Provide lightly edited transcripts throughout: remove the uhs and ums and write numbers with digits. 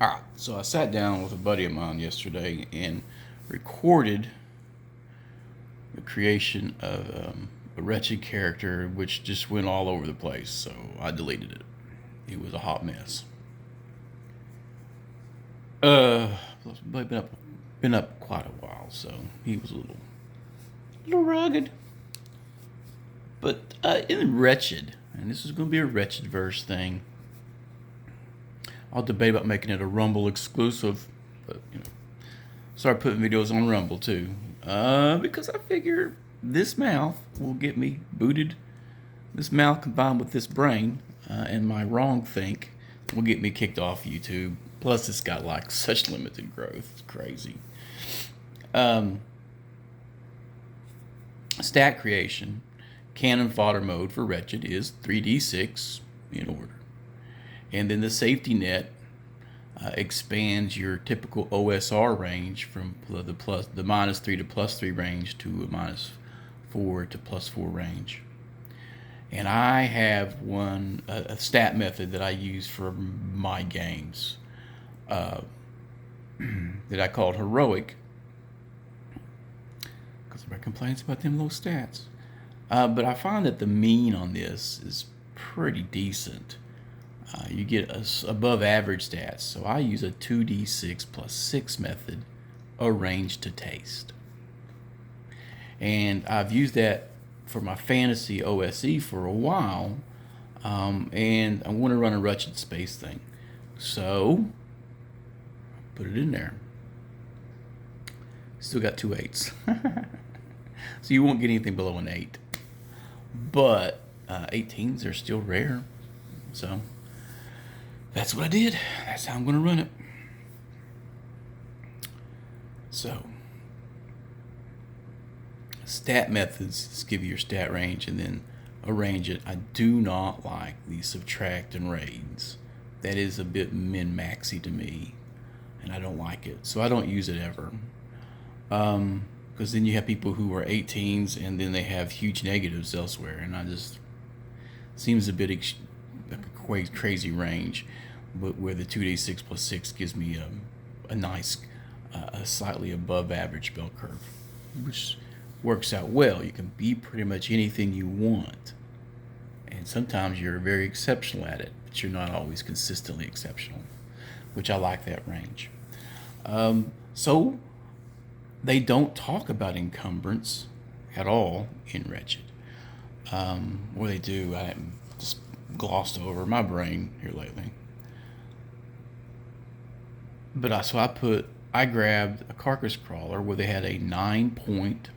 Alright, so I sat down with a buddy of mine yesterday and recorded the creation of a wretched character which just went all over the place, so I deleted it. It was a hot mess. Been up quite a while, so he was a little rugged. But in Wretched, and this is going to be a Wretchedverse thing. I'll debate about making it a Rumble exclusive, but start putting videos on Rumble too, because I figure this mouth will get me booted. This mouth combined with this brain and my wrong think will get me kicked off YouTube. Plus, it's got like such limited growth. It's crazy. Stat creation. Cannon fodder mode for Wretched is 3d6 in order. And then the safety net expands your typical OSR range from the -3 to +3 range to a -4 to +4 range. And I have a stat method that I use for my games that I called heroic, because everybody complains about them low stats. But I find that the mean on this is pretty decent. You get above average stats. So I use a 2d6 + 6 method arranged to taste. And I've used that for my fantasy OSE for a while. And I want to run a Wretched space thing. So put it in there. Still got 2 8s. So you won't get anything below an 8. But 18s are still rare. So that's what I did. That's how I'm going to run it. So, stat methods just give you your stat range and then arrange it. I do not like the subtract and raids. That is a bit min-maxy to me, and I don't like it. So I don't use it ever. Because then you have people who are 18s and then they have huge negatives elsewhere, and I just seems a bit like a crazy range, but where the 2d6 + 6 gives me a nice, a slightly above average bell curve, which works out well. You can be pretty much anything you want, and sometimes you're very exceptional at it, but you're not always consistently exceptional, which I like that range. So they don't talk about encumbrance at all in Wretched, or they do. I just glossed over my brain here lately. But I grabbed a carcass crawler where they had a 9-point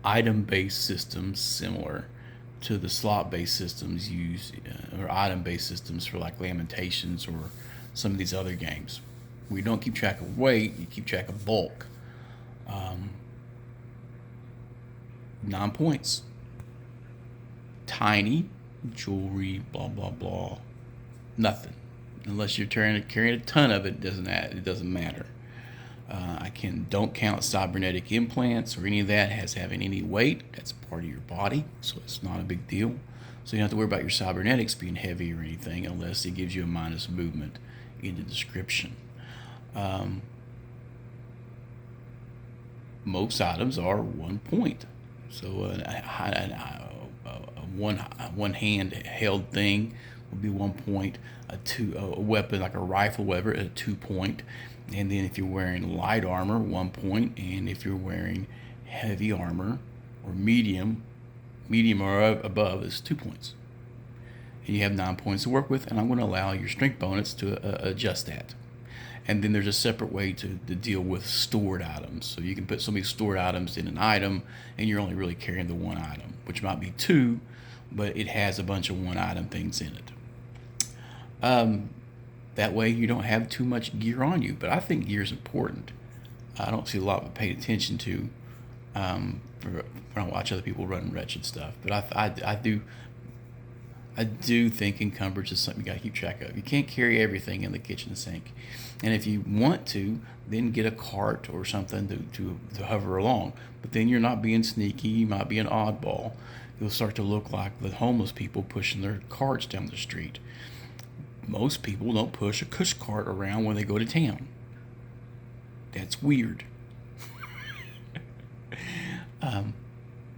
item-based system similar to the slot-based systems used, or item-based systems for like Lamentations or some of these other games. We don't keep track of weight, you keep track of bulk. 9 points. Tiny, jewelry, blah, blah, blah. Nothing. Unless you're carrying a ton of it, it doesn't matter. Don't count cybernetic implants or any of that as having any weight. That's part of your body, so it's not a big deal. So you don't have to worry about your cybernetics being heavy or anything unless it gives you a minus movement in the description. Most items are 1 point. So one hand held thing would be 1 point. A weapon like a rifle, whatever, at 2 point. And then if you're wearing light armor, 1 point. And if you're wearing heavy armor or medium or above, is 2 points. And you have 9 points to work with, and I'm going to allow your strength bonus to adjust that. And then there's a separate way to deal with stored items. So you can put so many stored items in an item, and you're only really carrying the one item, which might be 2, but it has a bunch of one item things in it. That way you don't have too much gear on you, but I think gear is important. I don't see a lot of paid attention to when I watch other people run Wretched stuff, but I do think encumbrance is something you got to keep track of. You can't carry everything in the kitchen sink, and if you want to, then get a cart or something to hover along. But then you're not being sneaky. You might be an oddball. You'll start to look like the homeless people pushing their carts down the street. most people don't push a push cart around when they go to town. That's weird.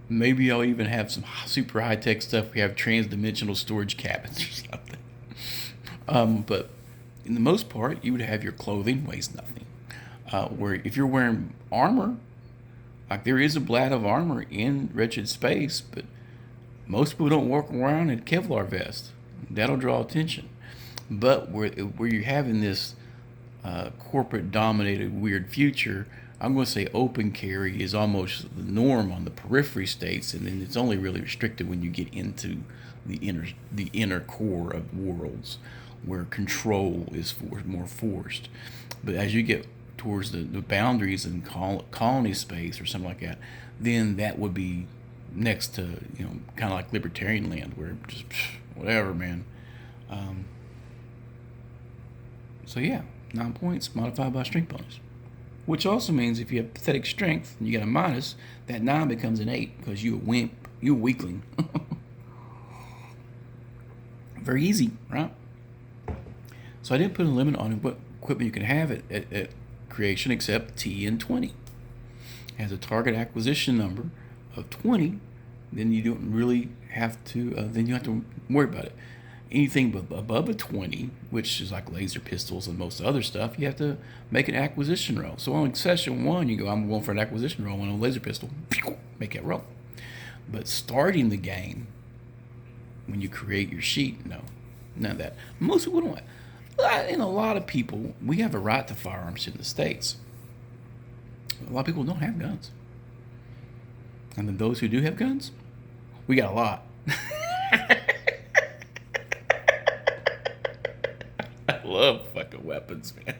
Maybe I'll even have some super high-tech stuff. We have trans-dimensional storage cabins or something. But in the most part, you would have your clothing weighs nothing. Where if you're wearing armor, like there is a blad of armor in Wretched Space, but most people don't walk around in Kevlar vest. That'll draw attention. But where you're having this corporate-dominated weird future, I'm going to say open carry is almost the norm on the periphery states, and then it's only really restricted when you get into the inner core of worlds where control is more forced. But as you get towards the boundaries in colony space or something like that, then that would be next to, kind of like libertarian land where just whatever, man. So yeah, 9 points modified by strength bonus. Which also means if you have pathetic strength and you get a minus, that 9 becomes an 8 because you're a wimp, you're a weakling. Very easy, right? So I didn't put a limit on what equipment you can have at creation except TN20. It has a target acquisition number of 20, then you don't really have to, then you have to worry about it. Anything above a 20, which is like laser pistols and most other stuff, you have to make an acquisition roll. So on session 1, you go, I'm going for an acquisition roll on a laser pistol. Make that roll. But starting the game, when you create your sheet, no, none of that. Most people don't. And a lot of people, we have a right to firearms in the States. A lot of people don't have guns. And then those who do have guns, we got a lot. I love fucking weapons, man.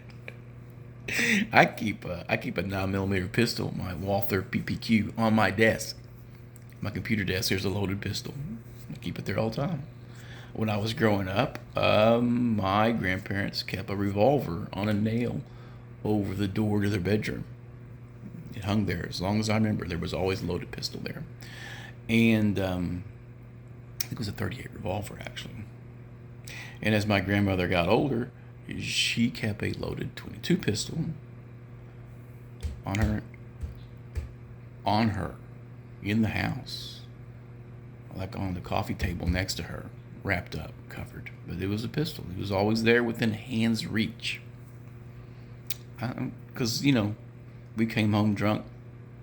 I keep a 9mm pistol, my Walther PPQ, on my desk. My computer desk, there's a loaded pistol. I keep it there all the time. When I was growing up, my grandparents kept a revolver on a nail over the door to their bedroom. It hung there as long as I remember. There was always a loaded pistol there. And I think it was a .38 revolver, actually. And as my grandmother got older, she kept a loaded .22 pistol on her in the house, like on the coffee table next to her, wrapped up, covered. But it was a pistol. It was always there within hand's reach. Because, we came home drunk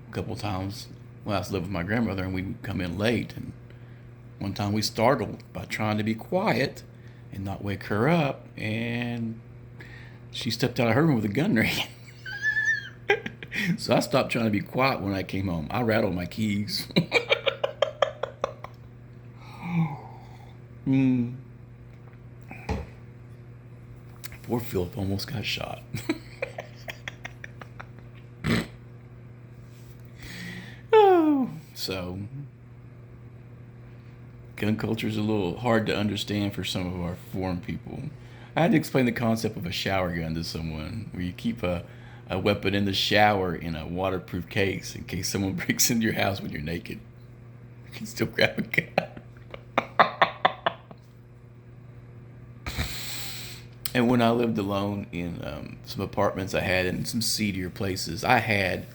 a couple times when I was living with my grandmother, and we would come in late. And one time we startled by trying to be quiet and not wake her up, and she stepped out of her room with a gun range. So I stopped trying to be quiet when I came home. I rattled my keys. Poor Philip almost got shot. So gun culture is a little hard to understand for some of our foreign people. I had to explain the concept of a shower gun to someone, where you keep a weapon in the shower in a waterproof case in case someone breaks into your house when you're naked. You can still grab a gun. And when I lived alone in some apartments I had in some seedier places, I had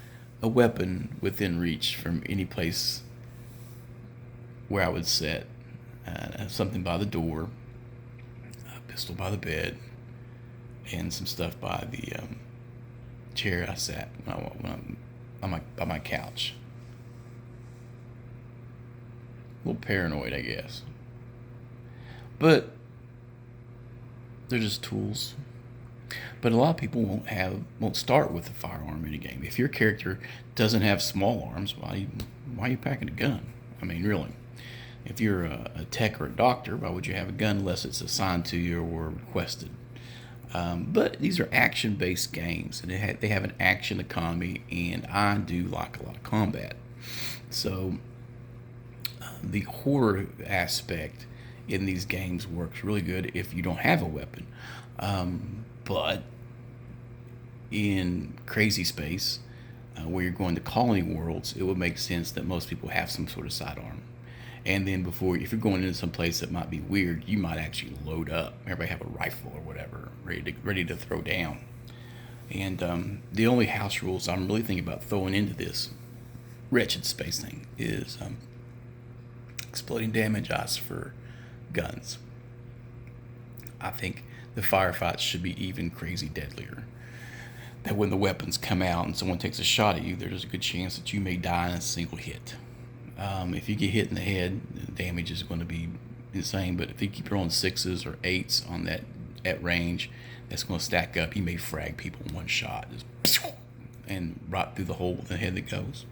a weapon within reach from any place where I would sit. Something by the door, a pistol by the bed, and some stuff by the chair I sat on my couch. A little paranoid, I guess. But they're just tools. But a lot of people won't start with a firearm in a game. If your character doesn't have small arms, why are you packing a gun? I mean, really. If you're a tech or a doctor, why would you have a gun unless it's assigned to you or requested? But these are action-based games, and they have an action economy, and I do like a lot of combat. So the horror aspect in these games works really good if you don't have a weapon. But in crazy space, where you're going to colony worlds, it would make sense that most people have some sort of sidearm. And then before, if you're going into some place that might be weird, you might actually load up. Everybody have a rifle or whatever ready to throw down. And the only house rules I'm really thinking about throwing into this wretched space thing is exploding damage ice for guns. I think the firefights should be even crazy deadlier. That when the weapons come out and someone takes a shot at you, there's a good chance that you may die in a single hit. If you get hit in the head, the damage is going to be insane. But if you keep rolling 6s or 8s on that range, that's going to stack up. You may frag people in one shot, just and right through the hole in the head that goes.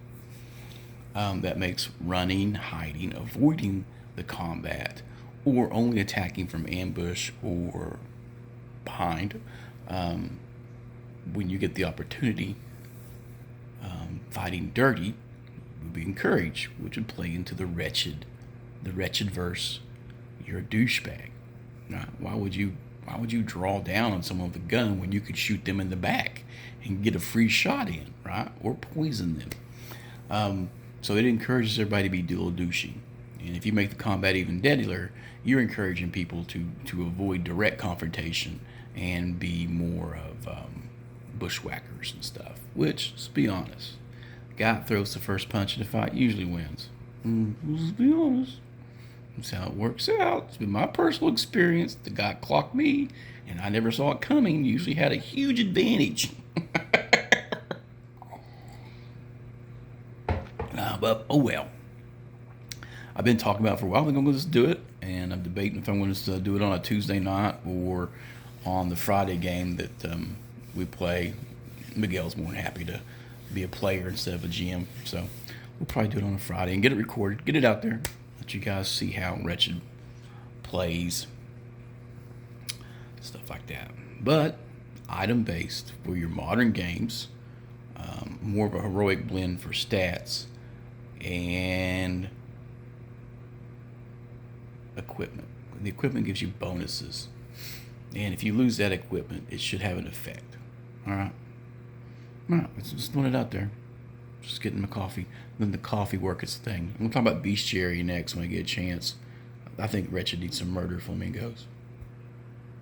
That makes running, hiding, avoiding the combat, or only attacking from ambush or behind. When you get the opportunity, fighting dirty would be encouraged, which would play into the Wretchedverse. You're a douchebag. Now, why would you draw down on someone with a gun when you could shoot them in the back and get a free shot in, right? Or poison them. So it encourages everybody to be a little douchey. And if you make the combat even deadlier, you're encouraging people to avoid direct confrontation and be more of bushwhackers and stuff. Which, let's be honest, the guy that throws the first punch in the fight usually wins. Let's be honest. That's how it works out. It's been my personal experience. The guy clocked me, and I never saw it coming. Usually had a huge advantage. But oh well. I've been talking about it for a while. I think I'm going to just do it, and I'm debating if I'm going to do it on a Tuesday night or on the Friday game that we play. Miguel's more than happy to be a player instead of a GM, so we'll probably do it on a Friday and get it recorded, get it out there, let you guys see how Wretched plays, stuff like that. But item-based for your modern games, more of a heroic blend for stats and equipment. The equipment gives you bonuses, and if you lose that equipment, it should have an effect. All right, let's just put it out there. Just getting my coffee. Then the coffee work its thing. I'm gonna talk about bestiary next when I get a chance. I think Wretched needs some murder flamingos.